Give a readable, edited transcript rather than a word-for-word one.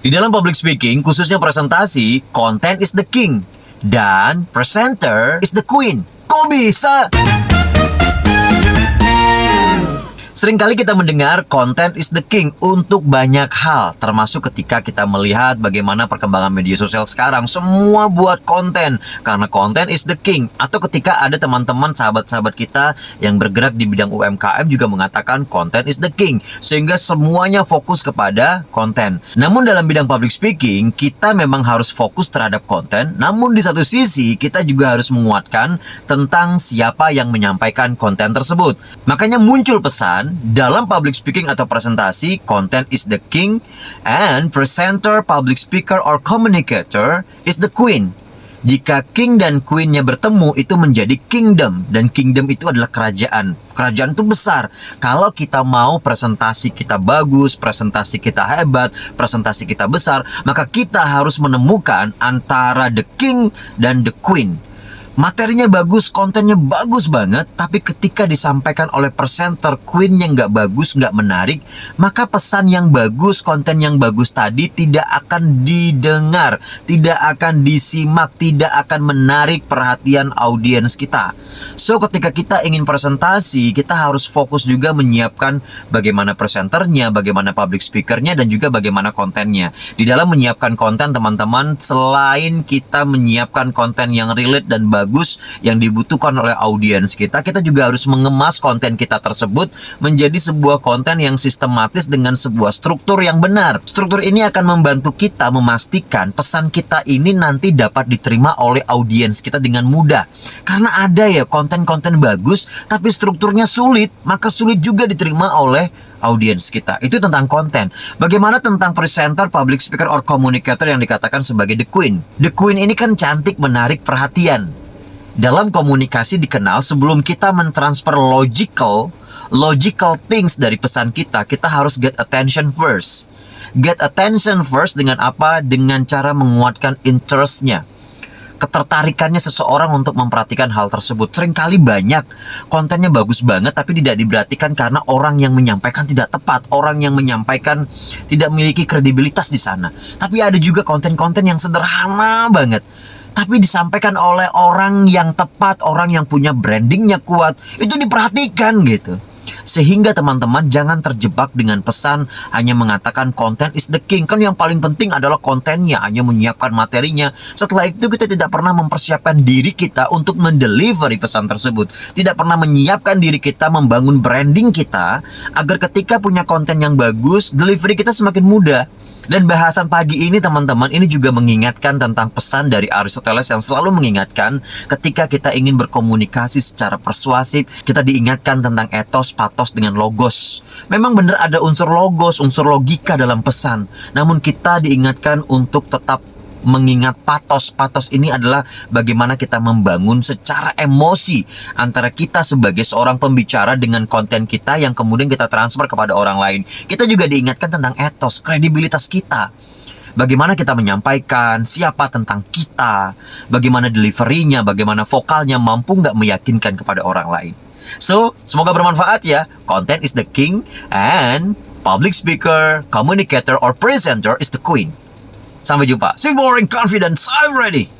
Di dalam public speaking, khususnya presentasi, content is the king dan presenter is the queen. Kok bisa? Seringkali kita mendengar content is the king untuk banyak hal, termasuk ketika kita melihat bagaimana perkembangan media sosial sekarang. Semua buat konten, karena content is the king. Atau ketika ada teman-teman, sahabat-sahabat kita yang bergerak di bidang UMKM juga mengatakan content is the king, sehingga semuanya fokus kepada konten. Namun dalam bidang public speaking, kita memang harus fokus terhadap konten, namun di satu sisi kita juga harus menguatkan tentang siapa yang menyampaikan konten tersebut. Makanya muncul pesan dalam public speaking atau presentasi, content is the king and presenter, public speaker, or communicator is the queen. Jika king dan queennya bertemu, itu menjadi kingdom. Dan kingdom itu adalah kerajaan. Kerajaan itu besar. Kalau kita mau presentasi kita bagus, presentasi kita hebat, presentasi kita besar, maka kita harus menemukan antara the king dan the queen. Materinya bagus, kontennya bagus banget, tapi ketika disampaikan oleh presenter, queen yang nggak bagus, nggak menarik, maka pesan yang bagus, konten yang bagus tadi tidak akan didengar, tidak akan disimak, tidak akan menarik perhatian audiens kita. So, ketika kita ingin presentasi, kita harus fokus juga menyiapkan bagaimana presenternya, bagaimana public speakernya, dan juga bagaimana kontennya. Di dalam menyiapkan konten, teman-teman, selain kita menyiapkan konten yang relate dan bagus yang dibutuhkan oleh audiens kita, kita juga harus mengemas konten kita tersebut menjadi sebuah konten yang sistematis dengan sebuah struktur yang benar. Struktur ini akan membantu kita memastikan pesan kita ini nanti dapat diterima oleh audiens kita dengan mudah. Karena ada ya konten-konten bagus tapi strukturnya sulit, maka sulit juga diterima oleh audiens kita. Itu tentang konten. Bagaimana tentang presenter, public speaker, or communicator yang dikatakan sebagai the queen? The queen ini kan cantik, menarik perhatian. Dalam komunikasi dikenal sebelum kita mentransfer logical things dari pesan kita, kita harus get attention first. Get attention first dengan apa? Dengan cara menguatkan interestnya, ketertarikannya seseorang untuk memperhatikan hal tersebut. Seringkali banyak kontennya bagus banget tapi tidak diperhatikan karena orang yang menyampaikan tidak tepat, orang yang menyampaikan tidak memiliki kredibilitas di sana. Tapi ada juga konten-konten yang sederhana banget tapi disampaikan oleh orang yang tepat, orang yang punya brandingnya kuat, itu diperhatikan gitu. Sehingga teman-teman jangan terjebak dengan pesan hanya mengatakan content is the king. Kan yang paling penting adalah kontennya, hanya menyiapkan materinya. Setelah itu kita tidak pernah mempersiapkan diri kita untuk mendelivery pesan tersebut. Tidak pernah menyiapkan diri kita, membangun branding kita, agar ketika punya konten yang bagus, delivery kita semakin mudah. Dan bahasan pagi ini teman-teman, ini juga mengingatkan tentang pesan dari Aristoteles yang selalu mengingatkan ketika kita ingin berkomunikasi secara persuasif, kita diingatkan tentang etos, patos, dengan logos. Memang benar ada unsur logos, unsur logika dalam pesan. Namun kita diingatkan untuk tetap mengingat patos. Patos ini adalah bagaimana kita membangun secara emosi antara kita sebagai seorang pembicara dengan konten kita yang kemudian kita transfer kepada orang lain. Kita juga diingatkan tentang etos, kredibilitas kita. Bagaimana kita menyampaikan, siapa tentang kita, bagaimana deliverynya, bagaimana vokalnya, mampu nggak meyakinkan kepada orang lain. So, semoga bermanfaat ya. Content is the king and public speaker, communicator, or presenter is the queen. Sampai jumpa. Sing boring confidence, I'm ready.